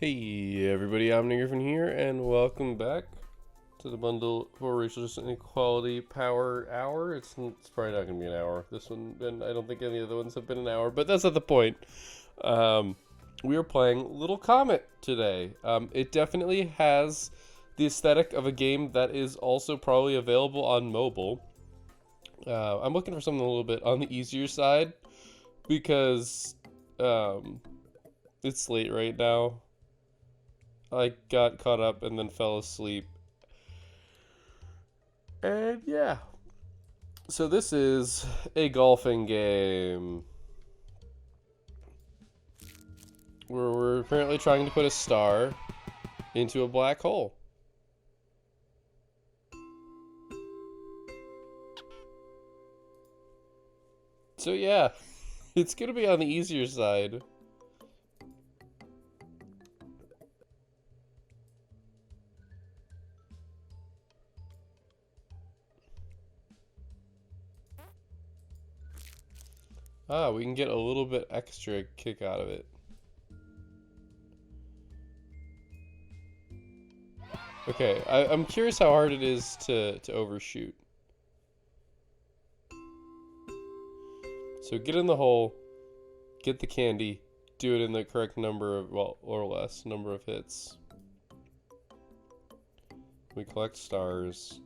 Hey everybody, I'm Nick Griffin here, and welcome back to the Bundle for Racial Justice and Equality Power Hour. It's probably not going to be an hour. This one, and I don't think any of the ones have been an hour, but that's not the point. We are playing Little Comet today. It definitely has the aesthetic of a game that is also probably available on mobile. I'm looking for something a little bit on the easier side because it's late right now. I got caught up and then fell asleep. And yeah. So this is a golfing game. Where we're apparently trying to put a star into a black hole. So yeah, it's gonna be on the easier side. We can get a little bit extra kick out of it. Okay, I'm curious how hard it is to overshoot. So get in the hole, get the candy, do it in the correct number of, well, or less number of hits. We collect stars.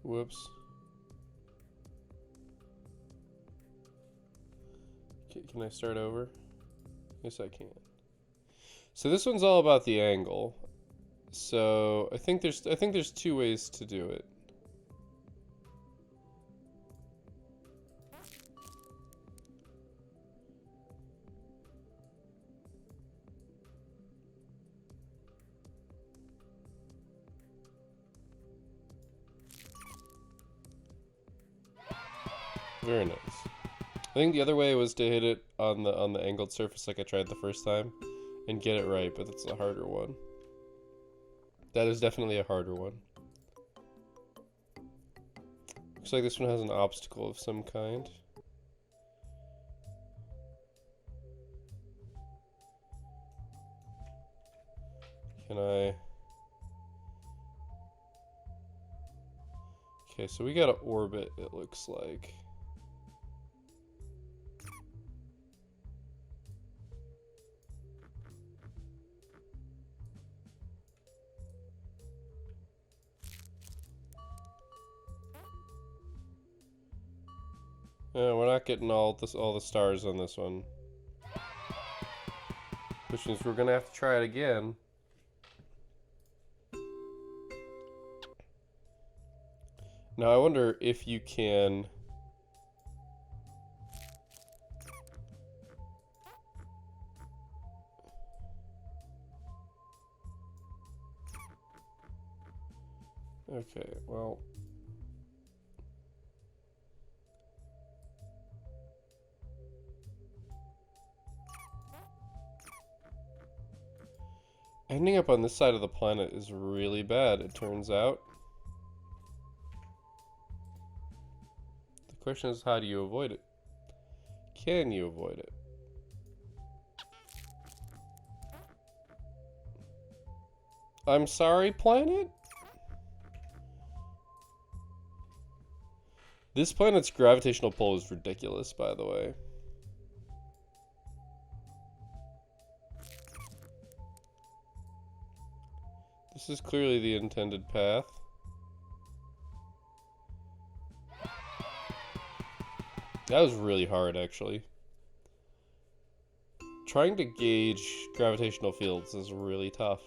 Whoops. Can I start over? Yes, I can. So this one's all about the angle. So I think there's two ways to do it. Very nice. I think the other way was to hit it on the angled surface like I tried the first time and get it right, but that's a harder one. That is definitely a harder one. Looks like this one has an obstacle of some kind. Can I... Okay, so we got an orbit, it looks like. Yeah, we're not getting all the stars on this one. Which means we're gonna have to try it again. Now I wonder if you can... Okay, well... Ending up on this side of the planet is really bad, it turns out. The question is, how do you avoid it? Can you avoid it? I'm sorry, planet? This planet's gravitational pull is ridiculous, by the way. This is clearly the intended path. That was really hard, actually. Trying to gauge gravitational fields is really tough.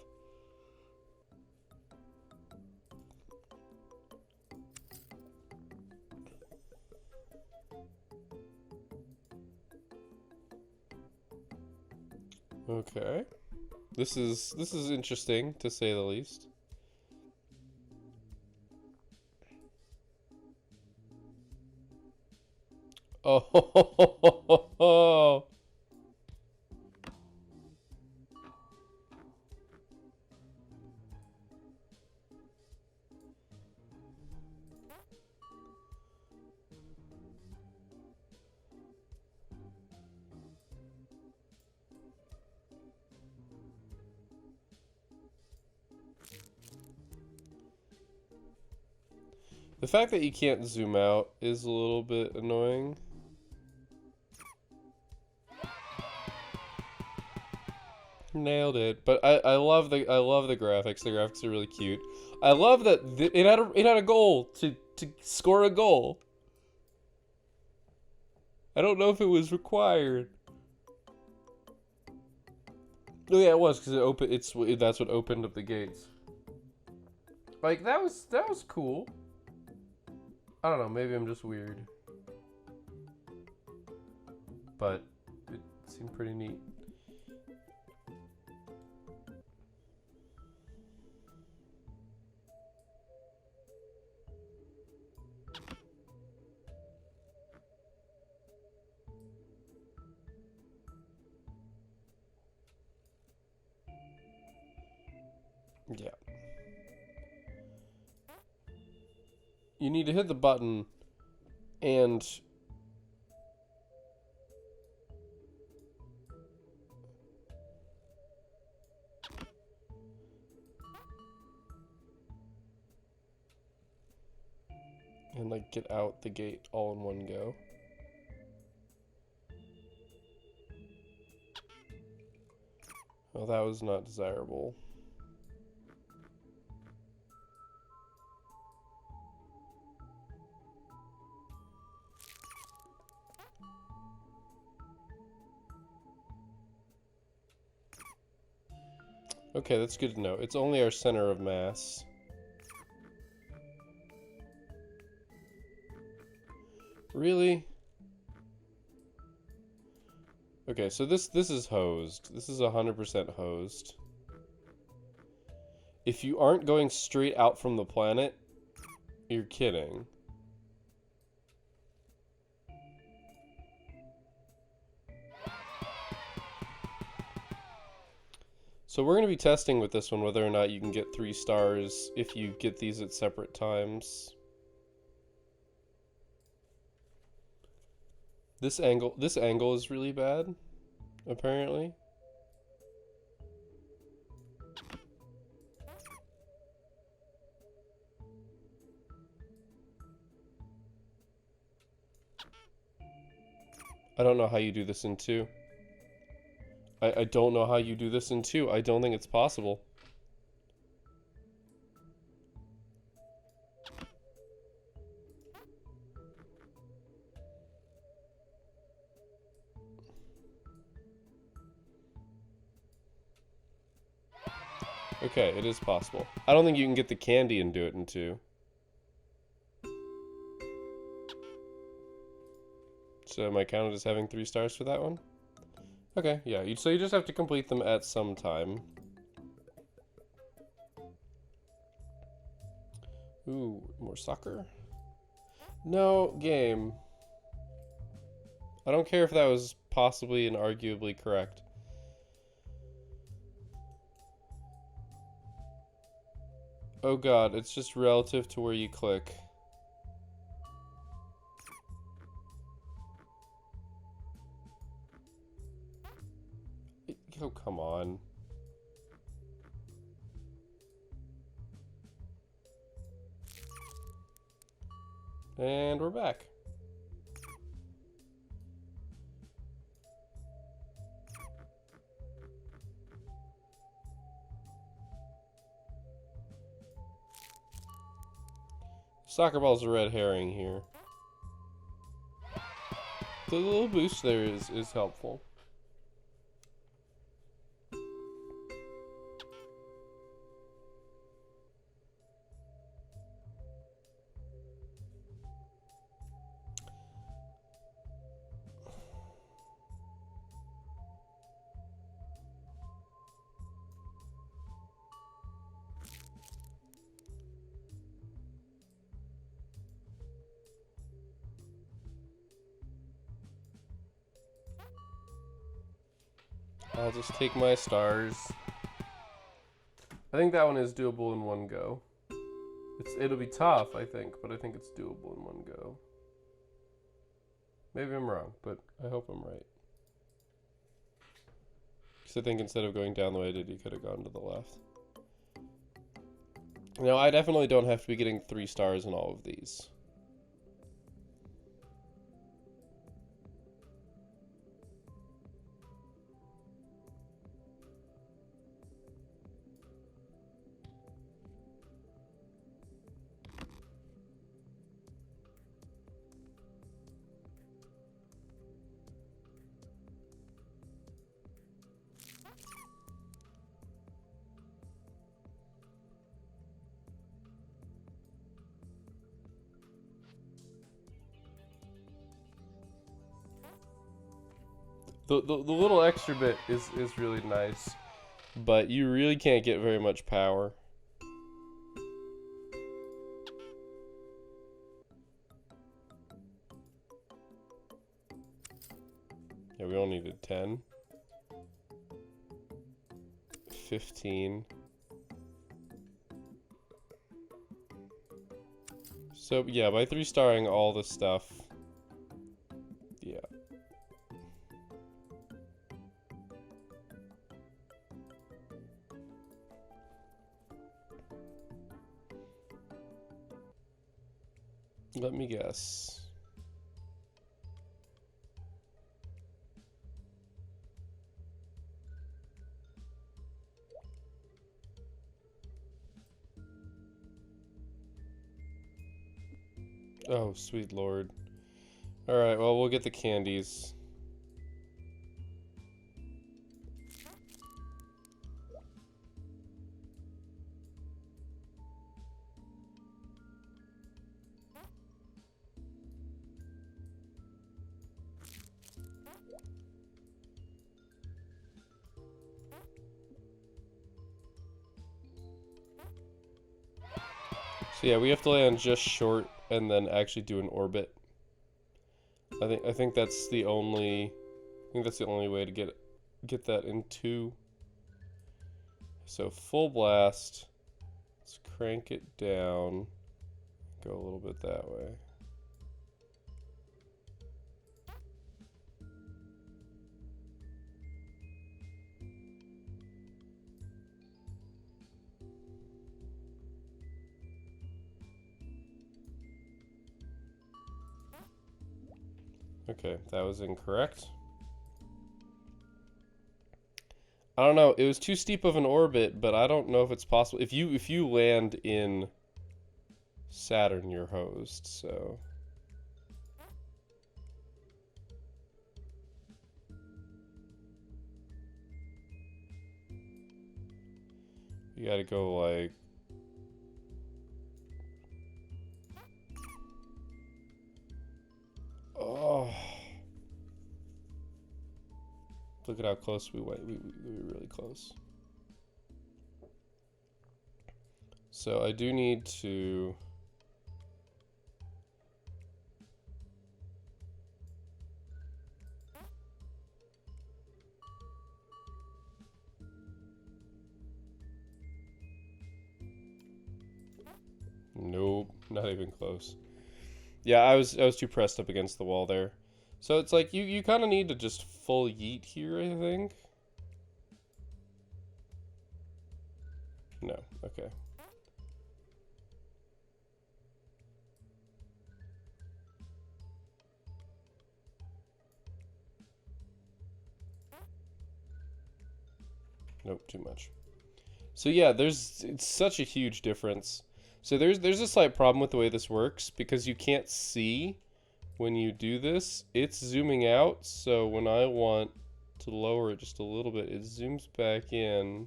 Okay. This is interesting, to say the least. Oh, The fact that you can't zoom out is a little bit annoying. Nailed it. But I love the graphics. The graphics are really cute. I love that it had a goal to score a goal. I don't know if it was required. Oh yeah, it was because it opened. That's what opened up the gates. Like that was cool. I don't know. Maybe I'm just weird, but it seemed pretty neat. Yeah. You need to hit the button and like get out the gate all in one go. Well, that was not desirable. Okay, that's good to know. It's only our center of mass. Really? Okay, so this is hosed. This is 100% hosed. If you aren't going straight out from the planet, you're kidding. So we're going to be testing with this one whether or not you can get 3 stars if you get these at separate times. This angle is really bad, apparently. I don't know how you do this in 2. I don't know how you do this in 2. I don't think it's possible. Okay, it is possible. I don't think you can get the candy and do it in 2. So am I counted as having 3 stars for that one? Okay, yeah, so you just have to complete them at some time. Ooh, more soccer? No, game. I don't care if that was possibly and arguably correct. Oh god, it's just relative to where you click. Oh, come on. And we're back. Soccer ball's a red herring here. The little boost there is helpful. I'll just take my stars. I think that one is doable in one go. It'll be tough, I think, but I think it's doable in one go. Maybe I'm wrong, but I hope I'm right. Because I think instead of going down the way I did, you could have gone to the left. No, I definitely don't have to be getting 3 stars in all of these. The little extra bit is really nice, but you really can't get very much power. Yeah, we only needed 10. 15. So, yeah, by 3-starring all this stuff, yeah. Let me guess. Oh, sweet lord. Alright, well, we'll get the candies. So yeah, we have to land just short and then actually do an orbit. I think that's the only way to get that in 2. So full blast. Let's crank it down. Go a little bit that way. Okay, that was incorrect. I don't know, it was too steep of an orbit, but I don't know if it's possible. If you land in Saturn, you're hosed, so. You gotta go like. Oh. Look at how close we went. We were really close. So I do need to. Nope, not even close. Yeah, I was too pressed up against the wall there. So it's like you kind of need to just full yeet here, I think. No, okay. Nope, too much. So yeah, it's such a huge difference. So there's a slight problem with the way this works because you can't see when you do this. It's zooming out, so when I want to lower it just a little bit, it zooms back in.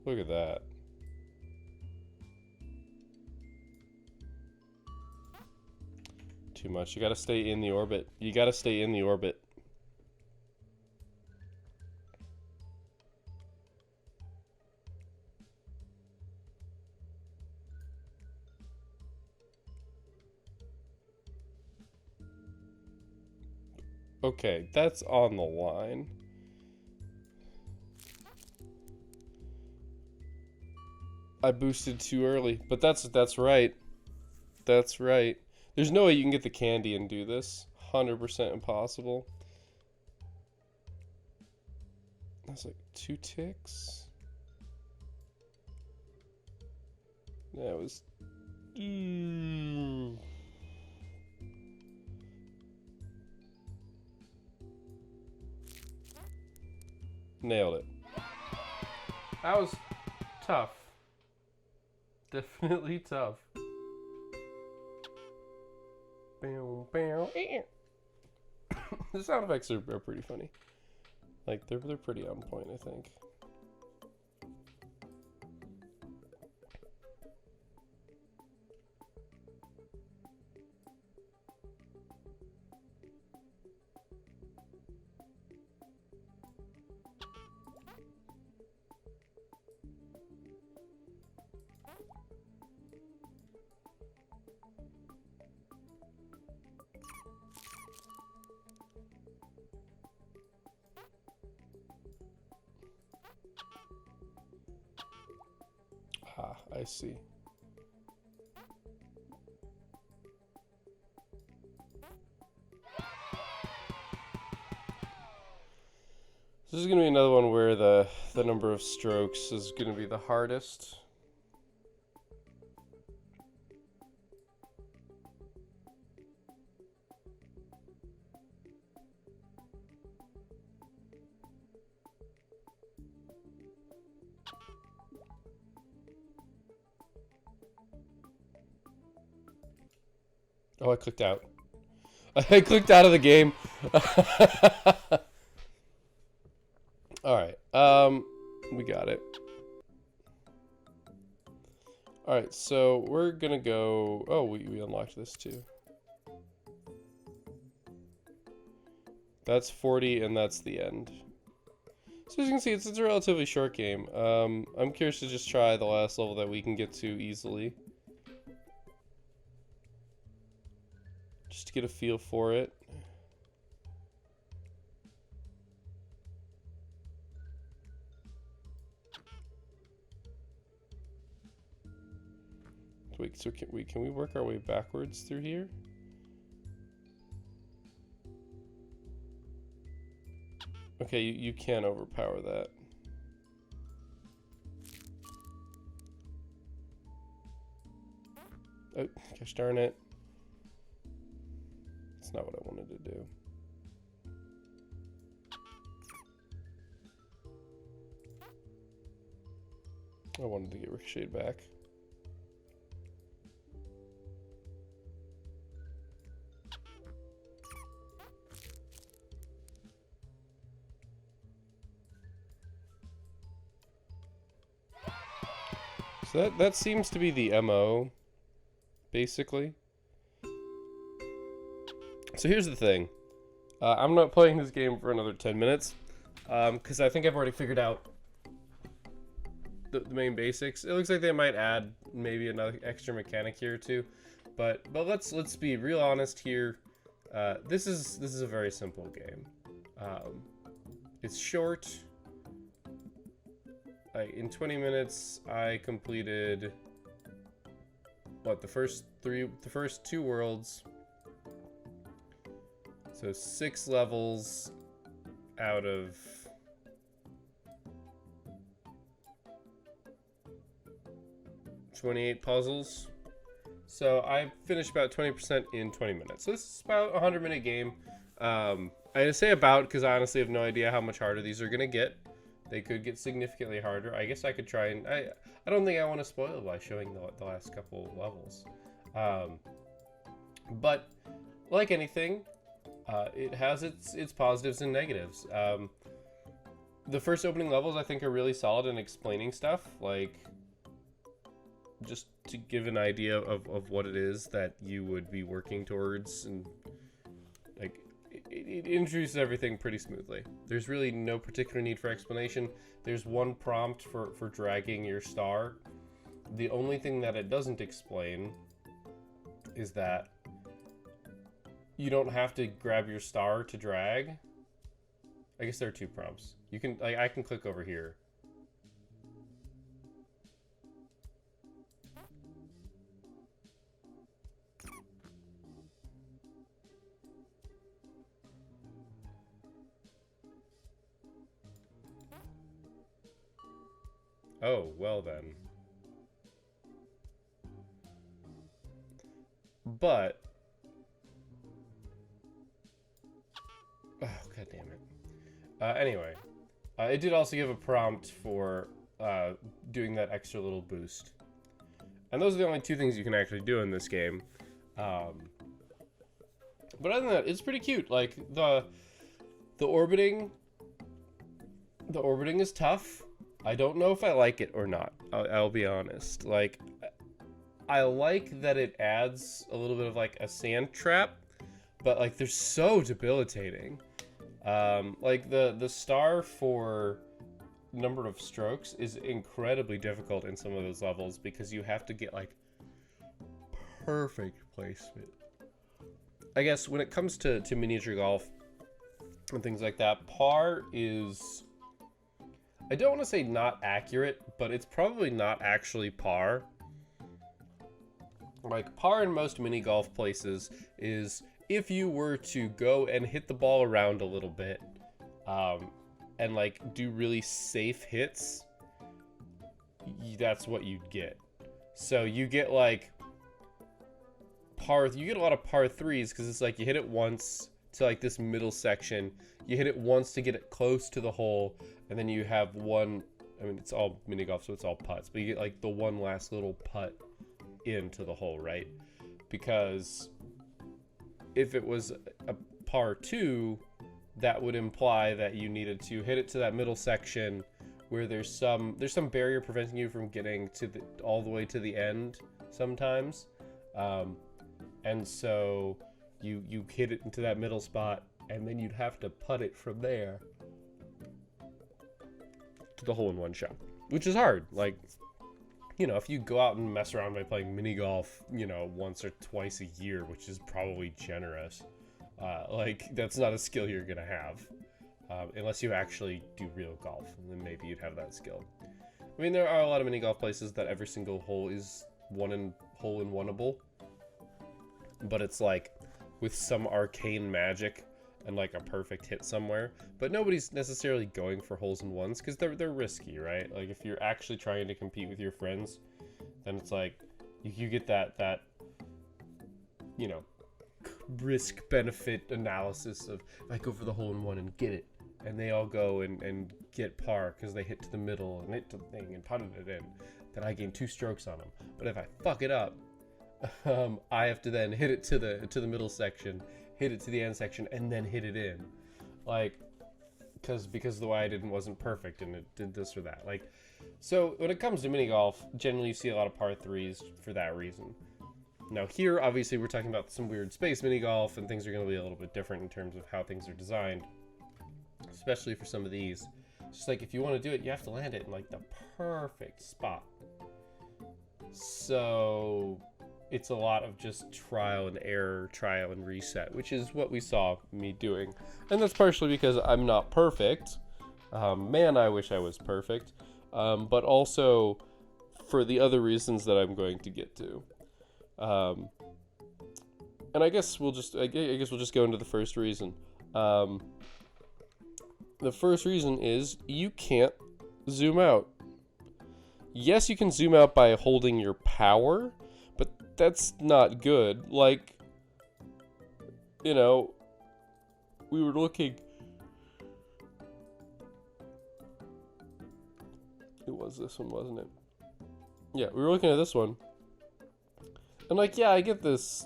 Look at that. Too much. You gotta stay in the orbit. You gotta stay in the orbit. Okay, that's on the line. I boosted too early, but that's right. That's right. There's no way you can get the candy and do this. 100% impossible. That's like 2 ticks. That was... Nailed it. That was tough. Definitely tough. The sound effects are pretty funny. Like, they're pretty on point, I think. Ah, I see. This is going to be another one where the number of strokes is going to be the hardest. Oh, I clicked out. I clicked out of the game. Alright, we got it. Alright, so we're gonna go... Oh, we unlocked this too. That's 40, and that's the end. So as you can see, it's a relatively short game. I'm curious to just try the last level that we can get to easily. Just to get a feel for it. Wait, so can we work our way backwards through here? Okay, you can overpower that. Oh, gosh darn it. That's not what I wanted to do. I wanted to get ricocheted back. So that seems to be the MO, basically. So here's the thing. I'm not playing this game for another 10 minutes, because I think I've already figured out the main basics. It looks like they might add maybe another extra mechanic here or two, but let's be real honest here. This is a very simple game. It's short. In 20 minutes, I completed what, the first 2 worlds. So 6 levels out of 28 puzzles. So I finished about 20% in 20 minutes. So this is about a 100-minute game. I say about because I honestly have no idea how much harder these are gonna get. They could get significantly harder. I guess I could try and I don't think I want to spoil it by showing the last couple levels. But like anything, it has its positives and negatives. The first opening levels I think are really solid in explaining stuff, like just to give an idea of what it is that you would be working towards, and like it introduces everything pretty smoothly. There's really no particular need for explanation. There's one prompt for dragging your star. The only thing that it doesn't explain is that you don't have to grab your star to drag. I guess there are 2 prompts. You can, like, I can click over here. Oh, well then. But... Oh, god damn it. Anyway. It did also give a prompt for doing that extra little boost. And those are the only two things you can actually do in this game. But other than that, it's pretty cute. Like, the orbiting is tough. I don't know if I like it or not. I'll be honest. Like, I like that it adds a little bit of like a sand trap, but like they're so debilitating. Like the star for number of strokes is incredibly difficult in some of those levels because you have to get like perfect placement. I guess when it comes to miniature golf and things like that, par is, I don't want to say not accurate, but it's probably not actually par. Like, par in most mini golf places is if you were to go and hit the ball around a little bit, and like do really safe hits, that's what you'd get. So you get like you get a lot of par threes because it's like you hit it once to like this middle section, you hit it once to get it close to the hole, and then you have one, I mean it's all mini golf so it's all putts, but you get like the one last little putt into the hole, right? Because if it was a par 2, that would imply that you needed to hit it to that middle section where there's some barrier preventing you from getting to all the way to the end sometimes, and so you hit it into that middle spot, and then you'd have to putt it from there to the hole-in-one shot, which is hard. Like, you know, if you go out and mess around by playing mini golf, you know, once or twice a year, which is probably generous, like, that's not a skill you're gonna have, unless you actually do real golf, and then maybe you'd have that skill. I mean, there are a lot of mini golf places that every single hole is hole-in-oneable, but it's like with some arcane magic and like a perfect hit somewhere, but nobody's necessarily going for holes in ones because they're risky, right? Like, if you're actually trying to compete with your friends, then it's like you get that you know, risk benefit analysis of, if I go for the hole in one and get it, and they all go and get par because they hit to the middle and hit to the thing and putted it in, then I gain 2 strokes on them. But if I fuck it up, I have to then hit it to the middle section, hit it to the end section, and then hit it in, like, because the way I did it wasn't perfect and it did this or that. Like, so when it comes to mini golf, generally you see a lot of par 3s for that reason. Now here, obviously, we're talking about some weird space mini golf, and things are going to be a little bit different in terms of how things are designed, especially for some of these. It's just like, if you want to do it, you have to land it in like the perfect spot. So it's a lot of just trial and error, trial and reset, which is what we saw me doing. And that's partially because I'm not perfect. Man, I wish I was perfect. But also for the other reasons that I'm going to get to. And I guess we'll just go into the first reason. The first reason is you can't zoom out. Yes, you can zoom out by holding your power, but that's not good. Like, you know, we were looking. It was this one, wasn't it? Yeah, we were looking at this one. And like, yeah, I get this,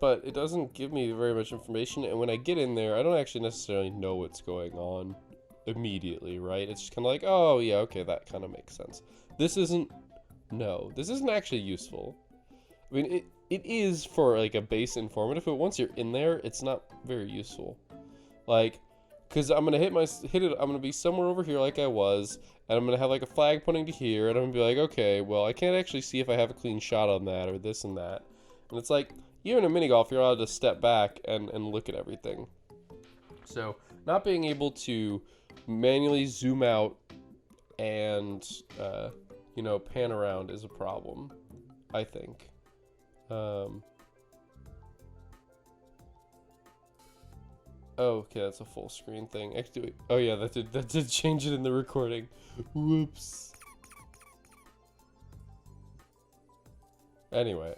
but it doesn't give me very much information. And when I get in there, I don't actually necessarily know what's going on immediately, right? It's just kind of like, oh yeah, okay, that kind of makes sense. This isn't actually useful. I mean, it is for like a base informative, but once you're in there, it's not very useful. Like, because I'm gonna hit it. I'm gonna be somewhere over here like I was, and I'm gonna have like a flag pointing to here, and I'm gonna be like, okay, well, I can't actually see if I have a clean shot on that or this and that. And it's like, even in mini golf, you're allowed to step back and look at everything. So not being able to manually zoom out and you know, pan around is a problem, I think. Oh, okay, that's a full screen thing. Actually, oh yeah, that did change it in the recording. Whoops. Anyway,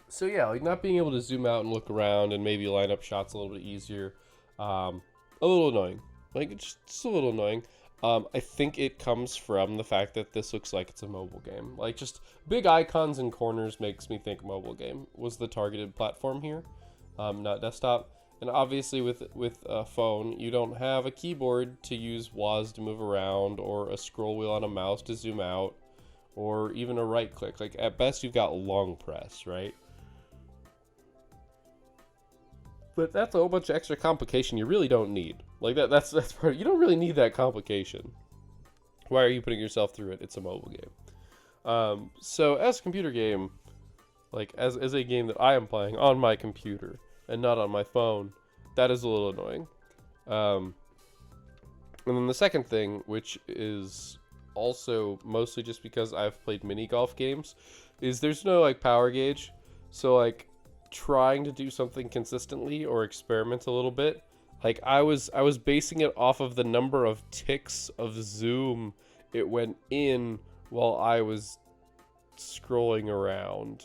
so yeah, like not being able to zoom out and look around and maybe line up shots a little bit easier, a little annoying. Like it's just a little annoying. I think it comes from the fact that this looks like it's a mobile game. Like just big icons and corners makes me think mobile game was the targeted platform here, not desktop. And obviously with a phone, you don't have a keyboard to use WASD to move around or a scroll wheel on a mouse to zoom out or even a right click. Like at best you've got long press, right? But that's a whole bunch of extra complication you really don't need. Like that's part, you don't really need that complication. Why are you putting yourself through it? It's a mobile game. So as a computer game, like as a game that I am playing on my computer and not on my phone, that is a little annoying. And then the second thing, which is also mostly just because I've played mini golf games, is there's no like power gauge. So like trying to do something consistently or experiment a little bit, like I was basing it off of the number of ticks of zoom it went in while I was scrolling around,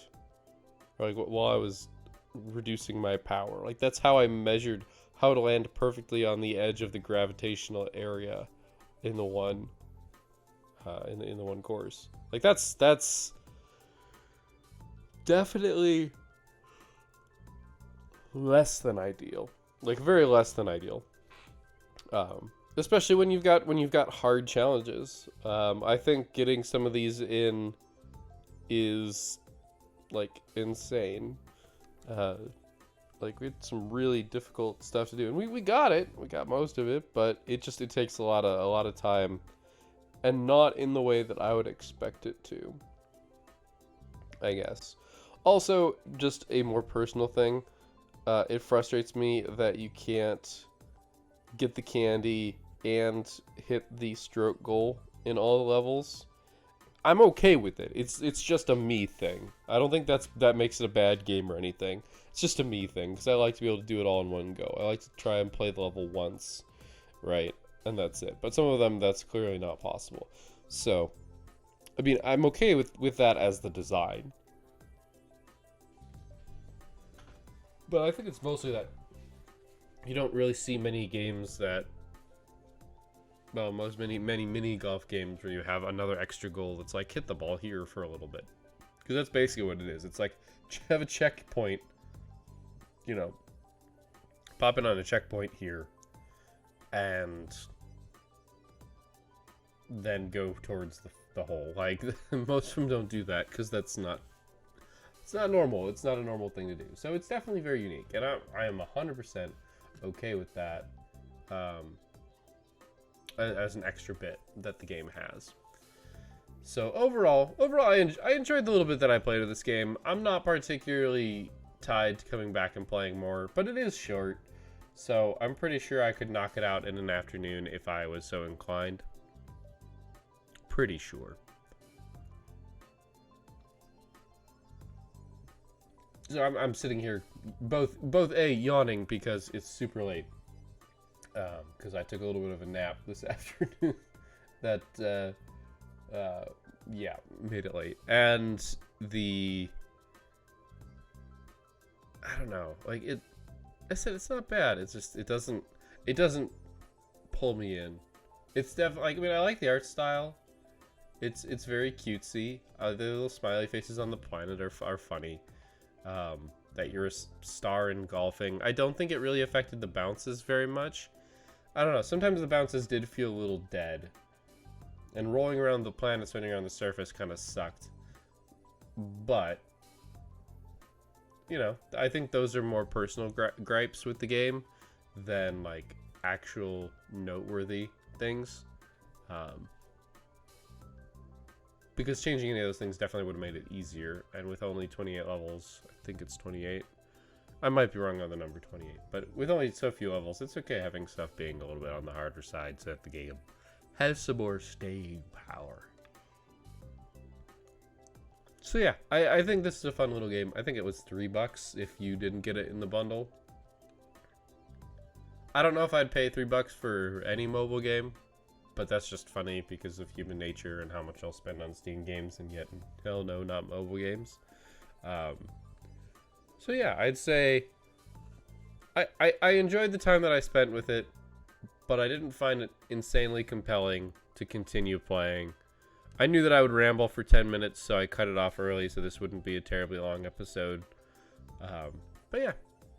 or like while I was reducing my power. Like that's how I measured how to land perfectly on the edge of the gravitational area in the one in the one course. Like that's definitely less than ideal. Like very less than ideal. Especially when you've got hard challenges. I think getting some of these in is like insane. Like we had some really difficult stuff to do, and we got it. We got most of it, but it takes a lot of time, and not in the way that I would expect it to, I guess. Also, just a more personal thing. It frustrates me that you can't get the candy and hit the stroke goal in all the levels. I'm okay with it. It's just a me thing. I don't think that makes it a bad game or anything. It's just a me thing because I like to be able to do it all in one go. I like to try and play the level once, right? And that's it. But some of them that's clearly not possible. So, I mean, I'm okay with that as the design. But I think it's mostly that you don't really see many games that, well, many mini golf games where you have another extra goal that's like hit the ball here for a little bit, because that's basically what it is. It's like have a checkpoint, you know, pop in on a checkpoint here, and then go towards the hole. Like most of them don't do that because it's not normal. It's not a normal thing to do. So it's definitely very unique, and I am 100% okay with that. As an extra bit that the game has. So overall, I enjoyed the little bit that I played of this game. I'm not particularly tied to coming back and playing more, but it is short, so I'm pretty sure I could knock it out in an afternoon if I was so inclined. Pretty sure. So I'm sitting here both yawning because it's super late. Because I took a little bit of a nap this afternoon that, yeah, made it late. And I don't know, like I said, it's not bad. It's just, it doesn't pull me in. It's definitely, like, I mean, I like the art style. It's very cutesy. The little smiley faces on the planet are funny. That you're a star in golfing. I don't think it really affected the bounces very much. I don't know, sometimes the bounces did feel a little dead. And rolling around the planet, spinning around the surface kind of sucked. But, you know, I think those are more personal gripes with the game than, like, actual noteworthy things. Because changing any of those things definitely would have made it easier. And with only 28 levels, I think it's 28. I might be wrong on the number 28, but with only so few levels, it's okay having stuff being a little bit on the harder side so that the game has some more staying power. So yeah, I think this is a fun little game. I think it was $3 if you didn't get it in the bundle. I don't know if I'd pay $3 for any mobile game. But that's just funny because of human nature and how much I'll spend on Steam games, and yet, hell no, not mobile games. So yeah, I'd say I enjoyed the time that I spent with it, but I didn't find it insanely compelling to continue playing. I knew that I would ramble for 10 minutes, so I cut it off early so this wouldn't be a terribly long episode. But yeah,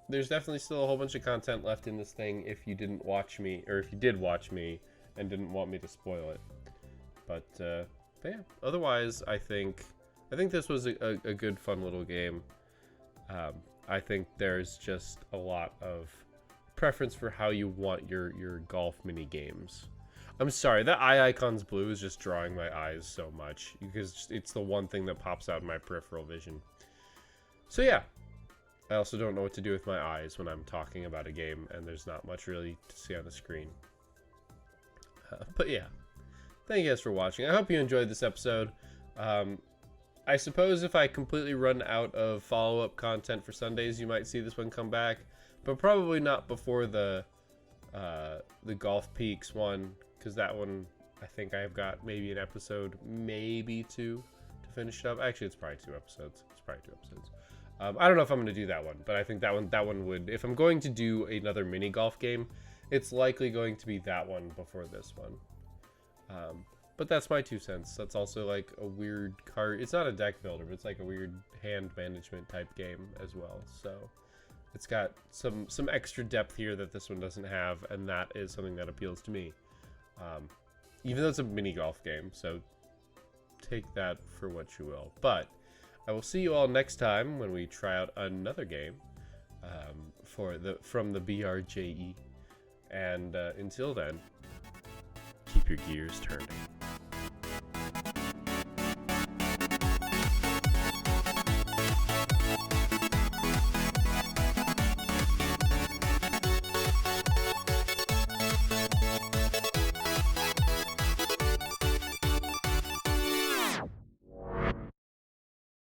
there's definitely still a whole bunch of content left in this thing if you didn't watch me, or if you did watch me and didn't want me to spoil it. But yeah, otherwise, I think this was a good, fun little game. I think there's just a lot of preference for how you want your golf mini games. I'm sorry, that eye icon's blue is just drawing my eyes so much because it's the one thing that pops out in my peripheral vision. So yeah, I also don't know what to do with my eyes when I'm talking about a game and there's not much really to see on the screen. But yeah, thank you guys for watching. I hope you enjoyed this episode. I suppose if I completely run out of follow-up content for Sundays, you might see this one come back, but probably not before the Golf Peaks one, because that one, I think I've got maybe an episode, maybe 2 to finish it up. Actually, it's probably 2 episodes. I don't know if I'm going to do that one, but I think that one would, if I'm going to do another mini golf game, it's likely going to be that one before this one. But that's my 2 cents. That's also like a weird card. It's not a deck builder, but it's like a weird hand management type game as well. So it's got some extra depth here that this one doesn't have, and that is something that appeals to me. Even though it's a mini golf game, so take that for what you will. But I will see you all next time when we try out another game from the BRJE. And until then, keep your gears turning.